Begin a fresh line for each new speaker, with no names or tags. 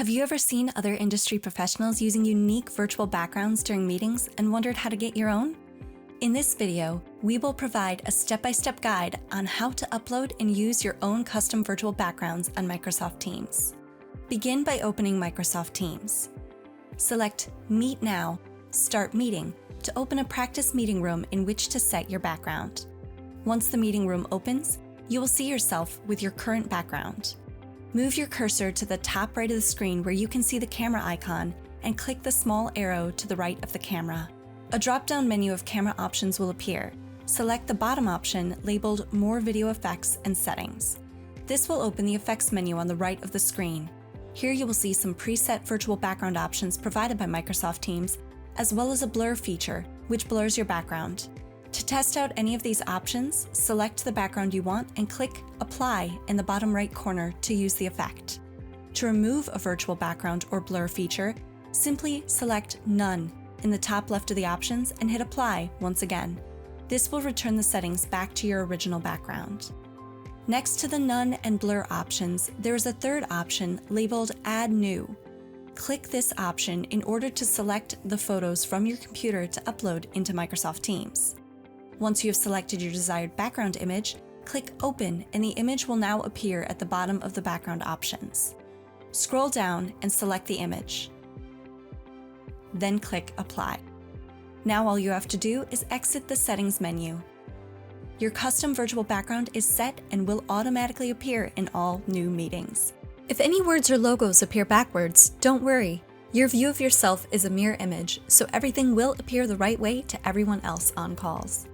Have you ever seen other industry professionals using unique virtual backgrounds during meetings and wondered how to get your own? In this video, we will provide a step-by-step guide on how to upload and use your own custom virtual backgrounds on Microsoft Teams. Begin by opening Microsoft Teams. Select Meet Now, Start Meeting to open a practice meeting room in which to set your background. Once the meeting room opens, you will see yourself with your current background. Move your cursor to the top right of the screen where you can see the camera icon and click the small arrow to the right of the camera. A drop-down menu of camera options will appear. Select the bottom option labeled More Video Effects and Settings. This will open the Effects menu on the right of the screen. Here you will see some preset virtual background options provided by Microsoft Teams, as well as a blur feature, which blurs your background. To test out any of these options, select the background you want and click Apply in the bottom right corner to use the effect. To remove a virtual background or blur feature, simply select None in the top left of the options and hit Apply once again. This will return the settings back to your original background. Next to the None and Blur options, there is a third option labeled Add New. Click this option in order to select the photos from your computer to upload into Microsoft Teams. Once you have selected your desired background image, click Open and the image will now appear at the bottom of the background options. Scroll down and select the image. Then click Apply. Now all you have to do is exit the Settings menu. Your custom virtual background is set and will automatically appear in all new meetings. If any words or logos appear backwards, don't worry. Your view of yourself is a mirror image, so everything will appear the right way to everyone else on calls.